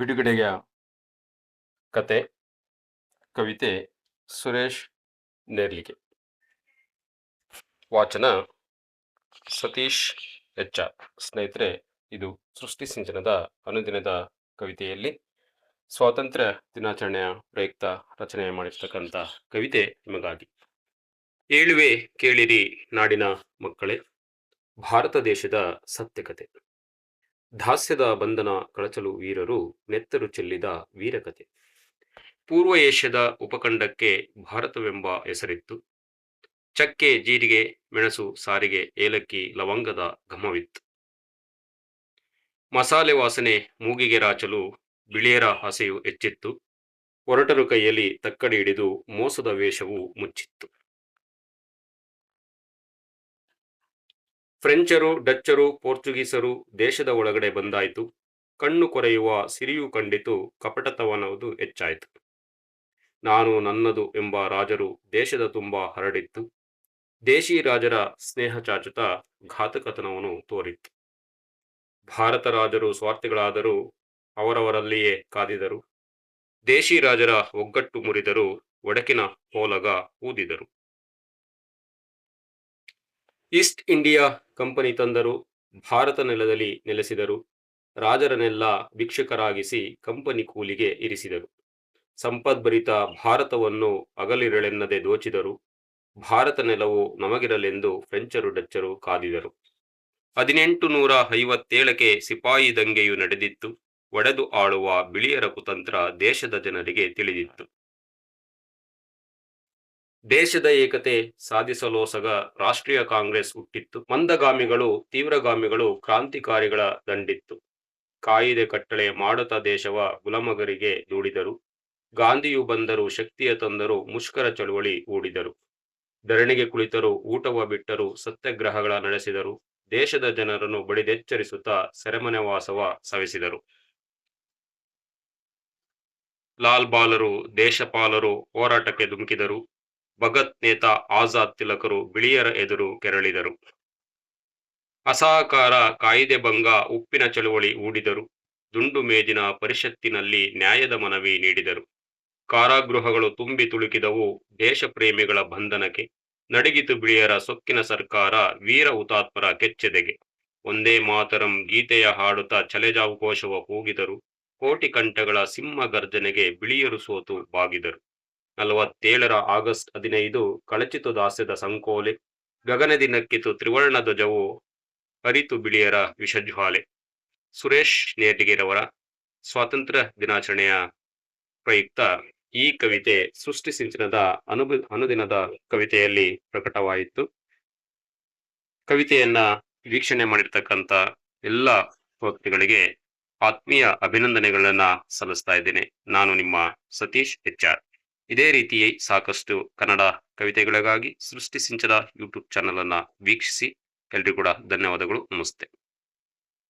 ಬಿಡುಗಡೆಯ ಕತೆ ಕವಿತೆ ಸುರೇಶ್ ನೇರ್ಲಿಗೆ. ವಾಚನ ಸತೀಶ್ HR. ಸ್ನೇಹಿತರೆ, ಇದು ಸೃಷ್ಟಿ ಸಿಂಚನದ ಅನುದಿನದ ಕವಿತೆಯಲ್ಲಿ ಸ್ವಾತಂತ್ರ್ಯ ದಿನಾಚರಣೆಯ ಪ್ರಯುಕ್ತ ರಚನೆ ಮಾಡಿರ್ತಕ್ಕಂಥ ಕವಿತೆ ನಿಮಗಾಗಿ. ಏಳುವೆ ಕೇಳಿರಿ ನಾಡಿನ ಮಕ್ಕಳೇ, ಭಾರತ ದೇಶದ ಸತ್ಯಕತೆ. ದಾಸ್ಯದ ಬಂಧನ ಕಳಚಲು ವೀರರು ನೆತ್ತರು ಚೆಲ್ಲಿದ ವೀರಕತೆ. ಪೂರ್ವ ಏಷ್ಯಾದ ಉಪಖಂಡಕ್ಕೆ ಭಾರತವೆಂಬ ಹೆಸರಿತ್ತು. ಚಕ್ಕೆ, ಜೀರಿಗೆ, ಮೆಣಸು, ಸಾರಿಗೆ, ಏಲಕ್ಕಿ, ಲವಂಗದ ಘಮವಿತ್ತು. ಮಸಾಲೆ ವಾಸನೆ ಮೂಗಿಗೆ ರಾಚಲು ಬಿಳಿಯರ ಆಸೆಯು ಹೆಚ್ಚಿತ್ತು. ಹೊರಟರು ಕೈಯಲ್ಲಿ ತಕ್ಕಡಿ ಹಿಡಿದು ಮೋಸದ ವೇಷವು ಮುಚ್ಚಿತ್ತು. ಫ್ರೆಂಚರು, ಡಚ್ಚರು, ಪೋರ್ಚುಗೀಸರು ದೇಶದ ಒಳಗಡೆ ಬಂದಾಯಿತು. ಕಣ್ಣು ಕೊರೆಯುವ ಸಿರಿಯು ಕಂಡಿತು, ಕಪಟತನವುದು ಹೆಚ್ಚಾಯಿತು. ನಾನು ನನ್ನದು ಎಂಬ ರಾಜರು ದೇಶದ ತುಂಬ ಹರಡಿತ್ತು. ದೇಶಿ ರಾಜರ ಸ್ನೇಹ ಚಾಚುತ ಘಾತಕತನವನ್ನು ತೋರಿತ್ತು. ಭಾರತ ರಾಜರು ಸ್ವಾರ್ಥಿಗಳಾದರೂ ಅವರವರಲ್ಲಿಯೇ ಕಾದಿದರು. ದೇಶಿ ರಾಜರ ಒಗ್ಗಟ್ಟು ಮುರಿದರು, ಒಡಕಿನ ಹೋಲಗ ಊದಿದರು. ಈಸ್ಟ್ ಇಂಡಿಯಾ ಕಂಪನಿ ತಂದರು, ಭಾರತ ನೆಲದಲ್ಲಿ ನೆಲೆಸಿದರು. ರಾಜರನ್ನೆಲ್ಲ ಭಿಕ್ಷುಕರಾಗಿಸಿ ಕಂಪನಿ ಕೂಲಿಗೆ ಇರಿಸಿದರು. ಸಂಪದ್ಭರಿತ ಭಾರತವನ್ನು ಹಗಲಿರುಳೆನ್ನದೆ ದೋಚಿದರು. ಭಾರತ ನೆಲವು ನಮಗಿರಲೆಂದು ಫ್ರೆಂಚರು, ಡಚ್ಚರು ಕಾದಿದರು. 1857ಕ್ಕೆ ಸಿಪಾಯಿ ದಂಗೆಯು ನಡೆದಿತ್ತು. ಒಡೆದು ಆಳುವ ಬಿಳಿಯರ ಕುತಂತ್ರ ದೇಶದ ಜನರಿಗೆ ತಿಳಿದಿತ್ತು. ದೇಶದ ಏಕತೆ ಸಾಧಿಸಲೋಸಗ ರಾಷ್ಟ್ರೀಯ ಕಾಂಗ್ರೆಸ್ ಹುಟ್ಟಿತ್ತು. ಮಂದಗಾಮಿಗಳು, ತೀವ್ರಗಾಮಿಗಳು, ಕ್ರಾಂತಿಕಾರಿಗಳ ದಂಡಿತ್ತು. ಕಾಯಿದೆ ಕಟ್ಟಳೆ ಮಾಡುತ್ತಾ ದೇಶವ ಗುಲಾಮಗರಿಗೆ ದೂಡಿದರು. ಗಾಂಧಿಯು ಬಂದರು, ಶಕ್ತಿಯ ತಂದರು, ಮುಷ್ಕರ ಚಳುವಳಿ ಹೂಡಿದರು. ಧರಣಿಗೆ ಕುಳಿತರು, ಊಟವ ಬಿಟ್ಟರು, ಸತ್ಯಾಗ್ರಹಗಳ ನಡೆಸಿದರು. ದೇಶದ ಜನರನ್ನು ಬಡಿದೆಚ್ಚರಿಸುತ್ತಾ ಸೆರೆಮನೆವಾಸವ ಸವೆಸಿದರು. ಲಾಲ್ ಬಾಲರು, ದೇಶಪಾಲರು ಹೋರಾಟಕ್ಕೆ ಧುಮುಕಿದರು. ಭಗತ್, ನೇತಾ, ಆಜಾದ್, ತಿಲಕರು ಬಿಳಿಯರ ಎದುರು ಕೆರಳಿದರು. ಅಸಹಕಾರ, ಕಾಯಿದೆ ಭಂಗ, ಉಪ್ಪಿನ ಚಳುವಳಿ ಹೂಡಿದರು. ದುಂಡು ಮೇಜಿನ ಪರಿಷತ್ತಿನಲ್ಲಿ ನ್ಯಾಯದ ಮನವಿ ನೀಡಿದರು. ಕಾರಾಗೃಹಗಳು ತುಂಬಿ ತುಳುಕಿದವು ದೇಶ ಪ್ರೇಮಿಗಳ ಬಂಧನಕ್ಕೆ. ನಡಗಿತು ಬಿಳಿಯರ ಸೊಕ್ಕಿನ ಸರ್ಕಾರ, ವೀರ ಹುತಾತ್ಮರ ಕೆಚ್ಚೆದೆಗೆ. ಒಂದೇ ಮಾತರಂ ಗೀತೆಯ ಹಾಡುತ್ತಾ ಚಲೆಜಾವು ಘೋಷವ ಕೂಗಿದರು. ಕೋಟಿ ಕಂಠಗಳ ಸಿಂಹ ಗರ್ಜನೆಗೆ ಬಿಳಿಯರು ಸೋತು ಬಾಗಿದರು. 47ರ ಆಗಸ್ಟ್ 15 ಕಳಚಿತು ದಾಸ್ಯದ ಸಂಕೋಲೆ. ಗಗನದಿ ನಕ್ಕಿತು ತ್ರಿವರ್ಣ ಧ್ವಜವು, ಅರಿತು ಬಿಳಿಯರ ವಿಷಜ್ವಾಲೆ. ಸುರೇಶ್ ನೇರ್ಲಿಗೆರವರ ಸ್ವಾತಂತ್ರ್ಯ ದಿನಾಚರಣೆಯ ಪ್ರಯುಕ್ತ ಈ ಕವಿತೆ ಸೃಷ್ಟಿ ಸಿಂಚನದ ಅನುದಿನದ ಕವಿತೆಯಲ್ಲಿ ಪ್ರಕಟವಾಯಿತು. ಕವಿತೆಯನ್ನ ವೀಕ್ಷಣೆ ಮಾಡಿರ್ತಕ್ಕಂಥ ಎಲ್ಲ ವ್ಯಕ್ತಿಗಳಿಗೆ ಆತ್ಮೀಯ ಅಭಿನಂದನೆಗಳನ್ನ ಸಲ್ಲಿಸ್ತಾ ಇದ್ದೇನೆ. ನಾನು ನಿಮ್ಮ ಸತೀಶ್ HR. ಇದೇ ರೀತಿಯೇ ಸಾಕಷ್ಟು ಕನ್ನಡ ಕವಿತೆಗಳಿಗಾಗಿ ಸೃಷ್ಟಿ ಸಿಂಚನ ಯೂಟ್ಯೂಬ್ ಚಾನಲ್ ಅನ್ನ ವೀಕ್ಷಿಸಿ. ಎಲ್ರಿಗೂ ಕೂಡ ಧನ್ಯವಾದಗಳು. ನಮಸ್ತೆ.